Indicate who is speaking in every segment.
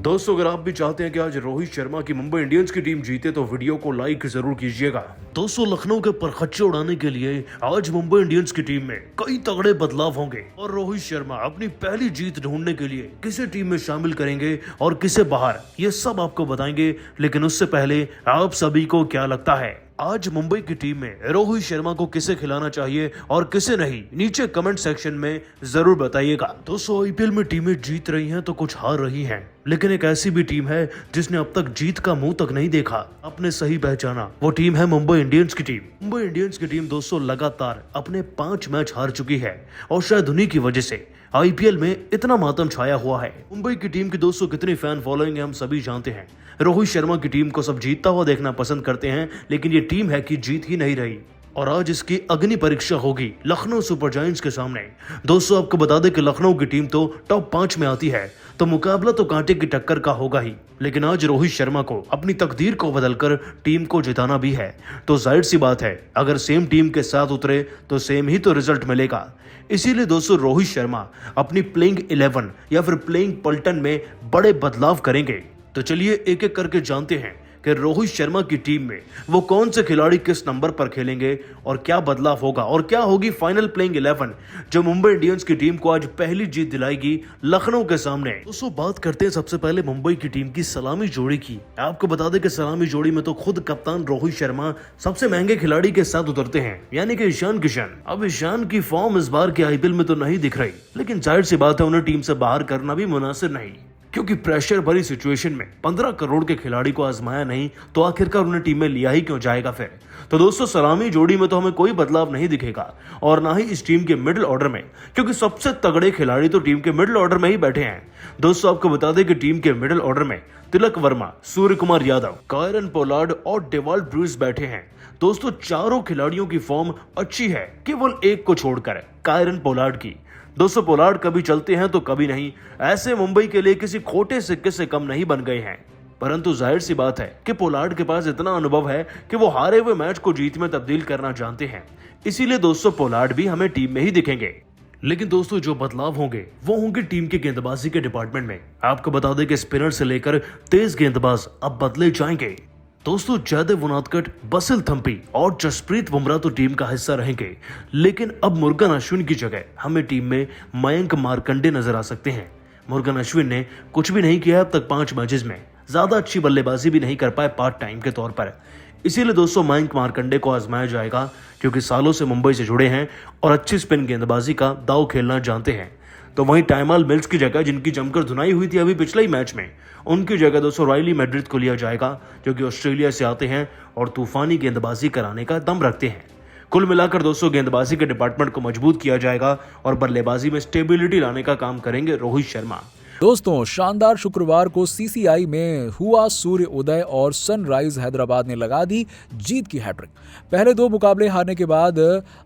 Speaker 1: दोस्तों, अगर आप भी चाहते हैं कि आज रोहित शर्मा की मुंबई इंडियंस की टीम जीते तो वीडियो को लाइक जरूर कीजिएगा। दोस्तों, लखनऊ के परखच्चे उड़ाने के लिए आज मुंबई इंडियंस की टीम में कई तगड़े बदलाव होंगे और रोहित शर्मा अपनी पहली जीत ढूंढने के लिए किसे टीम में शामिल करेंगे और किसे बाहर, ये सब आपको बताएंगे। लेकिन उससे पहले आप सभी को क्या लगता है आज मुंबई की टीम में रोहित शर्मा को किसे खिलाना चाहिए और किसे नहीं, नीचे कमेंट सेक्शन में जरूर बताइएगा। दोस्तों, आईपीएल में टीमें जीत रही हैं तो कुछ हार रही हैं, लेकिन एक ऐसी भी टीम है जिसने अब तक जीत का मुंह तक नहीं देखा। आपने सही पहचाना, वो टीम है मुंबई इंडियंस की टीम। मुंबई इंडियंस की टीम दोस्तों लगातार अपने 5 मैच हार चुकी है और शायद उन्हीं की वजह से आईपीएल में इतना मातम छाया हुआ है। मुंबई की टीम की दोस्तों कितनी फैन फॉलोइंग है हम सभी जानते हैं। रोहित शर्मा की टीम को सब जीतता हुआ देखना पसंद करते हैं, लेकिन ये टीम है कि जीत ही नहीं रही और आज इसकी अग्नि परीक्षा होगी लखनऊ सुपर जायंट्स के सामने। दोस्तों, आपको बता दें कि लखनऊ की टीम तो टॉप 5 में आती है, तो मुकाबला तो कांटे की टक्कर का होगा ही। लेकिन आज रोहित शर्मा को अपनी तकदीर को बदलकर टीम को जिताना भी है, तो जाहिर सी बात है अगर सेम टीम के साथ उतरे तो सेम ही तो रिजल्ट मिलेगा। इसीलिए दोस्तों रोहित शर्मा अपनी प्लेइंग 11 या फिर प्लेइंग पलटन में बड़े बदलाव करेंगे। तो चलिए एक एक करके जानते हैं कि रोहित शर्मा की टीम में वो कौन से खिलाड़ी किस नंबर पर खेलेंगे और क्या बदलाव होगा और क्या होगी फाइनल प्लेइंग 11 जो मुंबई इंडियंस की टीम को आज पहली जीत दिलाएगी लखनऊ के सामने। दोस्तों, बात करते हैं सबसे पहले मुंबई की टीम की सलामी जोड़ी की। आपको बता दें कि सलामी जोड़ी में तो खुद कप्तान रोहित शर्मा सबसे महंगे खिलाड़ी के साथ उतरते हैं, यानी कि ईशान किशन। अब ईशान की फॉर्म इस बार के आईपीएल में तो नहीं दिख रही, लेकिन जाहिर सी बात है उन्हें टीम से बाहर करना भी मुनासिब नहीं, क्योंकि प्रेशर भरी सिचुएशन में 15 करोड़ के खिलाड़ी को आजमाया नहीं तो आखिरकार उन्हें टीम में लिया ही क्यों जाएगा फिर। तो दोस्तों, सलामी जोड़ी में तो हमें कोई बदलाव नहीं दिखेगा और ना ही इस टीम के मिडिल ऑर्डर में, क्योंकि सबसे तगड़े खिलाड़ी तो टीम के मिडिल ऑर्डर में ही बैठे हैं। दोस्तों, आपको बता दें कि टीम के मिडिल ऑर्डर में तिलक वर्मा, सूर्य कुमार यादव, कायरन पोलार्ड और डेवाल्ड ब्रूस बैठे हैं। दोस्तों, चारों खिलाड़ियों की फॉर्म अच्छी है, केवल एक को छोड़कर, कायरन पोलार्ड की। दोस्तों, पोलार्ड कभी चलते हैं तो कभी नहीं, ऐसे मुंबई के लिए किसी खोटे सिक्के से कम नहीं बन गए हैं। परंतु जाहिर सी बात है कि पोलार्ड के पास इतना अनुभव है कि वो हारे हुए मैच को जीत में तब्दील करना जानते हैं। इसीलिए दोस्तों पोलार्ड भी हमें टीम में ही दिखेंगे। लेकिन दोस्तों, जो बदलाव होंगे वो होंगे टीम के गेंदबाजी के डिपार्टमेंट में। आपको बता दें कि स्पिनर से लेकर तेज गेंदबाज अब बदले जाएंगे। दोस्तों, जयदेव उनादकट, बसिल थम्पी और जसप्रीत बुमराह तो टीम का हिस्सा रहेंगे, लेकिन अब मुरुगन अश्विन की जगह हमें टीम में मयंक मार्कंडे नजर आ सकते हैं। मुरुगन अश्विन ने कुछ भी नहीं किया अब तक 5 मैचेस में, ज्यादा अच्छी बल्लेबाजी भी नहीं कर पाए पार्ट टाइम के तौर पर। इसीलिए दोस्तों मयंक मार्कंडे को आजमाया जाएगा, क्योंकि सालों से मुंबई से जुड़े हैं और अच्छी स्पिन गेंदबाजी का दाव खेलना जानते हैं। तो वहीं टाइमल मिल्स की जगह, जिनकी जमकर धुनाई हुई थी अभी पिछले ही मैच में, उनकी जगह दोस्तों रायली मैड्रिड को लिया जाएगा, जो कि ऑस्ट्रेलिया से आते हैं और तूफानी गेंदबाजी कराने का दम रखते हैं। कुल मिलाकर दोस्तों गेंदबाजी के डिपार्टमेंट को मजबूत किया जाएगा और बल्लेबाजी में स्टेबिलिटी लाने का काम करेंगे रोहित शर्मा।
Speaker 2: दोस्तों, शानदार शुक्रवार को सीसीआई में हुआ सूर्य उदय और सनराइज हैदराबाद ने लगा दी जीत की हैट्रिक। पहले 2 मुकाबले हारने के बाद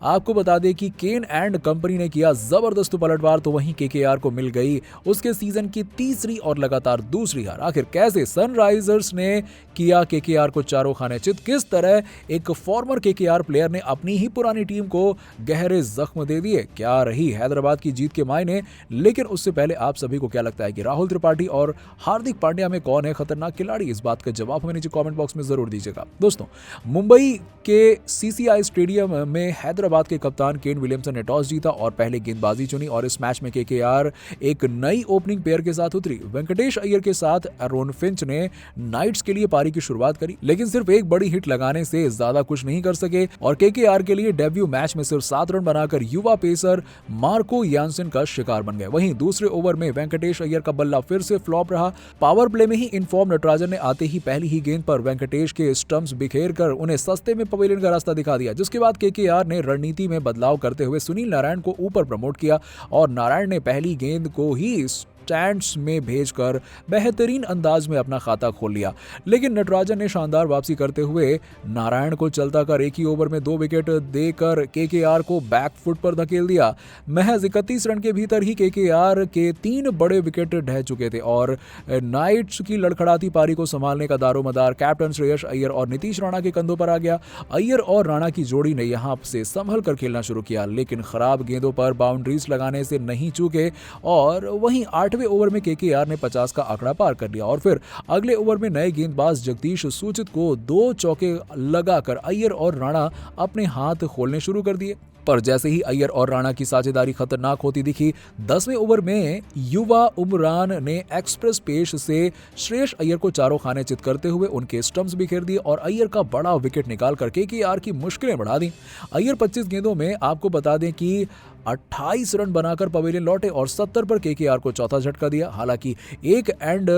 Speaker 2: आपको बता दें कि केन एंड कंपनी ने किया जबरदस्त पलटवार, तो वहीं केकेआर को मिल गई उसके सीजन की तीसरी और लगातार दूसरी हार। आखिर कैसे सनराइजर्स ने किया केकेआर को चारों खाने चित, किस तरह एक फॉर्मर केकेआर प्लेयर ने अपनी ही पुरानी टीम को गहरे जख्म दे दिए, क्या रही हैदराबाद की जीत के मायने। लेकिन उससे पहले आप सभी को क्या लगता है कि राहुल त्रिपाठी और हार्दिक पांड्या में कौन है खतरनाक खिलाड़ी? इस बात का जवाब हमें नीचे कमेंट बॉक्स में जरूर दीजिएगा। दोस्तों, मुंबई के सीसीआई स्टेडियम में हैदराबाद के कप्तान केन विलियमसन ने टॉस जीता और पहले गेंदबाजी चुनी और इस मैच में केकेआर एक नई ओपनिंग पेयर के साथ उतरी। वेंकटेश अय्यर के साथ एरोन फिंच ने नाइट्स के लिए पारी की शुरुआत करी, लेकिन सिर्फ एक बड़ी हिट लगाने से ज्यादा कुछ नहीं कर सके और केकेआर के लिए डेब्यू मैच में सिर्फ 7 रन बनाकर युवा पेसर मार्को यानसन का शिकार बन गए। वहीं दूसरे ओवर में वेंकटेश अय्यर का बल्ला फिर से फ्लॉप रहा। पावर प्ले में ही इनफॉर्म नटराजन ने आते ही पहली ही गेंद पर वेंकटेश के स्टंप्स बिखेर कर उन्हें सस्ते में पवेलियन का रास्ता दिखा दिया, जिसके बाद केकेआर ने रणनीति में बदलाव करते हुए सुनील नारायण को ऊपर प्रमोट किया और नारायण ने पहली गेंद को ही स्टैंड्स में भेजकर बेहतरीन अंदाज में अपना खाता खोल लिया। लेकिन नटराजन ने शानदार वापसी करते हुए नारायण को चलता कर एक ही ओवर में 2 विकेट देकर केकेआर को बैक फुट पर धकेल दिया। महज 31 रन के भीतर ही केकेआर के 3 बड़े विकेट ढह चुके थे और नाइट्स की लड़खड़ाती पारी को संभालने का दारोमदार कैप्टन श्रेयस अय्यर और नीतीश राणा के कंधों पर आ गया। अय्यर और राणा की जोड़ी ने यहां से संभल कर खेलना शुरू किया, लेकिन खराब गेंदों पर बाउंड्रीज लगाने से नहीं चूके और वहीं 8 8वें ओवर में केकेआर ने 50 का आंकड़ा पार कर लिया और फिर अगले ओवर में नए गेंदबाज जगदीश सूचित को 2 चौके लगाकर अय्यर और राणा अपने हाथ खोलने शुरू कर दिए। पर जैसे ही अय्यर और राणा की साझेदारी खतरनाक होती दिखी, 10वें ओवर में युवा उमरान ने एक्सप्रेस पेस से श्रेयस अय्यर को चारों खाने चित करते हुए उनके स्टंप्स बिखेर दिए और अय्यर का बड़ा विकेट निकालकर केकेआर की मुश्किलें बढ़ा दी। अय्यर 25 गेंदों में आपको बता दें कि 28 रन बनाकर पवेलियन लौटे और 70 पर केकेआर को चौथा झटका दिया। हालांकि एक एंड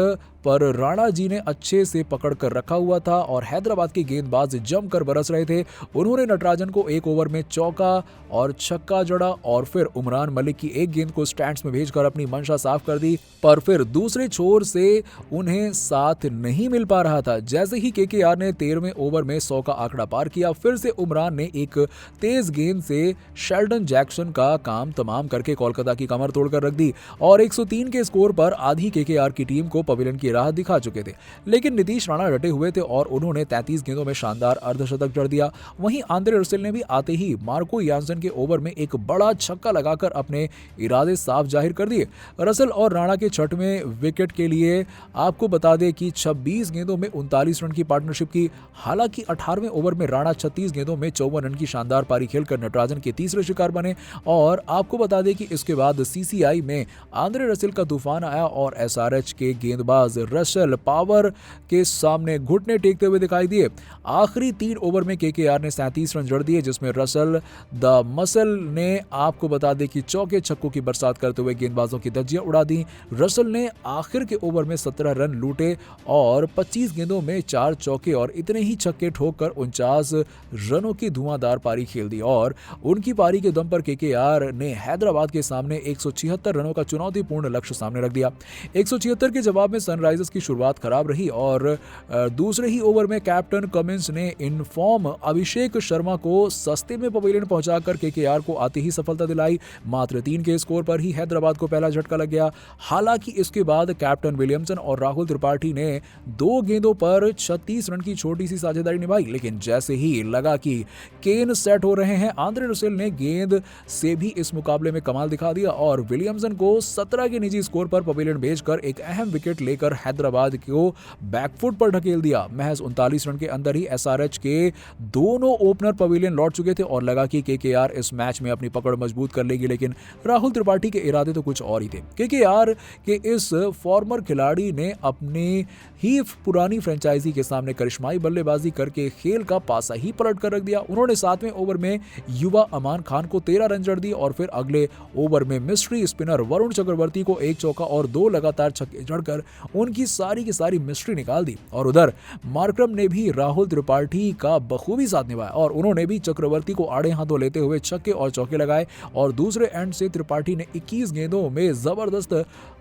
Speaker 2: पर राणा जी ने अच्छे से पकड़ कर रखा हुआ था और हैदराबाद के गेंदबाज जमकर बरस रहे थे। उन्होंने नटराजन को एक ओवर में चौका और छक्का जड़ा और फिर उमरान मलिक की एक गेंद को स्टैंड्स में भेजकर अपनी मंशा साफ कर दी। पर फिर दूसरे छोर से उन्हें साथ नहीं मिल पा रहा था। जैसे ही केकेआर ने 13वें ओवर में 100 का आंकड़ा पार किया, फिर से उमरान ने एक तेज गेंद से शेल्डन जैक्सन का काम तमाम करके कोलकाता की कमर तोड़कर रख दी और 103 के स्कोर पर आधी केकेआर की टीम को पवेलियन की राह दिखा चुके थे। लेकिन नीतीश राणा डटे हुए थे और उन्होंने 33 गेंदों में शानदार अर्धशतक जड़ दिया। वहीं आंद्रे रसेल ने भी आते ही मार्को यान्सन के ओवर में एक बड़ा छक्का लगाकर अपने इरादे साफ जाहिर कर दिए। रसेल और राणा के 6वें विकेट के लिए आपको बता दें कि 26 गेंदों में 39 रन की पार्टनरशिप की। हालांकि 18वें ओवर में राणा 36 गेंदों में 54 रन की शानदार पारी खेलकर नटराजन के तीसरे शिकार बने और आपको बता दें कि इसके बाद सीसीआई में आंद्रे रसेल का तूफान आया और एसआरएच के गेंदबाज रसेल पावर के सामने घुटने टेकते हुए दिखाई दिए। आखिरी 3 ओवर में केकेआर ने 37 रन जड़ दिए, जिसमें रसेल द मसल ने आपको बता दें कि चौके छक्कों की बरसात करते हुए गेंदबाजों की धज्जियां उड़ा दी। रसेल ने आखिर के ओवर में 17 रन लूटे और 25 गेंदों में 4 चौके और इतने ही छक्के ठोककर 49 रनों की धुआंधार पारी खेल दी और उनकी पारी के दम पर केकेआर ने हैदराबाद के सामने 176 रनों का चुनौतीपूर्ण लक्ष्य सामने रख दिया। 176 के जवाब में सनराइजर्स की शुरुआत खराब रही और दूसरे ही ओवर में कैप्टन कमिंस ने इन फॉर्म अभिषेक शर्मा को सस्ते में पवेलियन पहुंचाकर केकेआर को आते ही सफलता दिलाई। मात्र 3 के स्कोर पर ही हैदराबाद को पहला झटका लग गया। हालांकि इसके बाद कैप्टन विलियमसन और राहुल त्रिपाठी ने 2 गेंदों पर 36 रन की छोटी सी साझेदारी निभाई, लेकिन जैसे ही लगा कि केन सेट हो रहे हैं, आंद्रे रसेल ने गेंद से भी इस मुकाबले में कमाल दिखा दिया और विलियमसन को 17 के निजी स्कोर पर पवेलियन भेजकर एक अहम विकेट लेकर हैदराबाद को बैकफुट पर ढकेल दिया। महज 39 रन के अंदर ही एसआरएच के दोनों ओपनर पवेलियन लौट चुके थे और लगा कि केकेआर इस मैच में अपनी पकड़ मजबूत कर लेगी, लेकिन राहुल त्रिपाठी के इरादे तो कुछ और ही थे। केकेआर के इस फॉर्मर खिलाड़ी ने अपनी ही पुरानी फ्रेंचाइजी के सामने करिश्माई बल्लेबाजी करके खेल का पासा ही पलट कर रख दिया। उन्होंने 7वें ओवर में युवा अमान खान को 13 रन जड़ दिए और फिर अगले ओवर में मिस्ट्री स्पिनर वरुण चक्रवर्ती को 1 चौका और 2 लगातार छक्के जड़कर उनकी सारी की सारी मिस्ट्री निकाल दी। और उधर मार्करम ने भी राहुल त्रिपाठी का बखूबी साथ निभाया और उन्होंने भी चक्रवर्ती को आड़े हाथों लेते हुए छक्के और चौके लगाए और दूसरे एंड से त्रिपाठी ने 21 गेंदों में जबरदस्त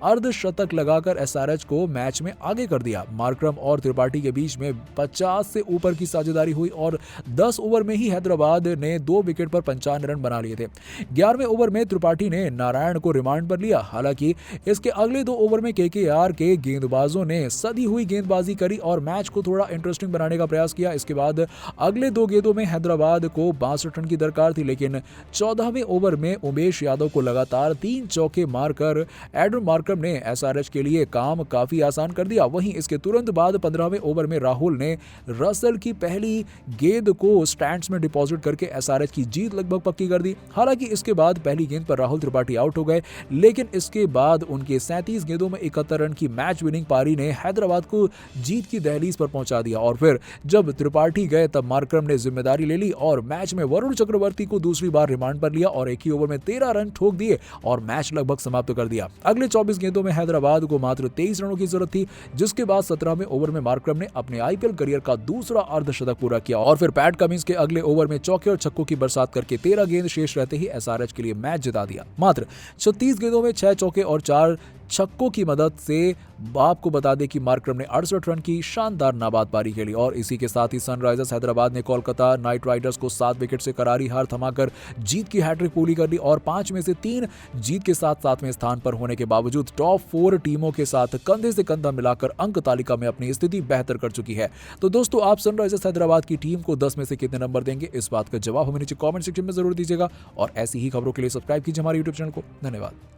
Speaker 2: अर्धशतक लगाकर एसआरएच को मैच में आगे कर दिया। मार्करम और त्रिपाठी के बीच में 50 से ऊपर की साझेदारी हुई और 10 ओवर में ही हैदराबाद ने 2 विकेट पर 55 रन बना लिए थे। 11वें ओवर में त्रिपाठी ने नारायण को रिमांड पर लिया। हालांकि इसके अगले 2 ओवर में केकेआर के गेंदबाजों ने सदी हुई गेंदबाजी करी और मैच को थोड़ा इंटरेस्टिंग बनाने का प्रयास किया। इसके बाद अगले 2 गेंदों में हैदराबाद को 62 रन की दरकार थी, लेकिन 14वें ओवर में उमेश यादव को लगातार 3 चौके मारकर एडम मार्करम ने एसआरएच के लिए काम काफी आसान कर दिया। वहीं इसके तुरंत बाद 15वें ओवर में राहुल ने रसेल की पहली गेंद को स्टैंड्स में डिपॉजिट करके एसआरएच की जीत लगभग पक्की कर दी। हालांकि इसके बाद पहली गेंद पर राहुल त्रिपाठी आउट हो गए, लेकिन इसके बाद उनके 37 गेंदों में 71 रन की मैच विनिंग पारी ने हैदराबाद को जीत की दहलीज पर पहुंचा दिया। और फिर जब त्रिपाठी गए तब मार्करम ने जिम्मेदारी ले ली और मैच में वरुण चक्रवर्ती को दूसरी बार रिमांड पर लिया और एक ही ओवर में 13 रन ठोक दिए और मैच लगभग समाप्त कर दिया। अगले 24 गेंदों में हैदराबाद को मात्र 23 रनों की जरूरत थी, जिसके बाद 17वें ओवर में मार्करम ने अपने आईपीएल करियर का दूसरा अर्धशतक पूरा किया और फिर पैट कमिंस के अगले ओवर में चौके और छक्कों की बरसात करके 13 गेंद शेष रहते ही एसआरएच के लिए मैच जिता दिया। मात्र 36 गेंदों में 6 चौके और 4 छक्कों की मदद से आपको बता दें कि मार्करम ने 68 रन की शानदार नाबाद पारी खेली और इसी के साथ ही सनराइजर्स हैदराबाद ने कोलकाता नाइट राइडर्स को 7 विकेट से करारी हार थमाकर जीत की हैट्रिक पूरी कर ली और 5 में से 3 जीत के साथ 7वें स्थान पर होने के बावजूद टॉप 4 टीमों के साथ कंधे से कंधा मिलाकर अंक तालिका में अपनी स्थिति बेहतर कर चुकी है। तो दोस्तों, आप सनराइजर्स हैदराबाद की टीम को 10 में से कितने नंबर देंगे, इस बात का जवाब हमें नीचे कॉमेंट सेक्शन में जरूर दीजिएगा और ऐसी ही खबरों के लिए सब्सक्राइब कीजिए हमारे यूट्यूब चैनल को। धन्यवाद।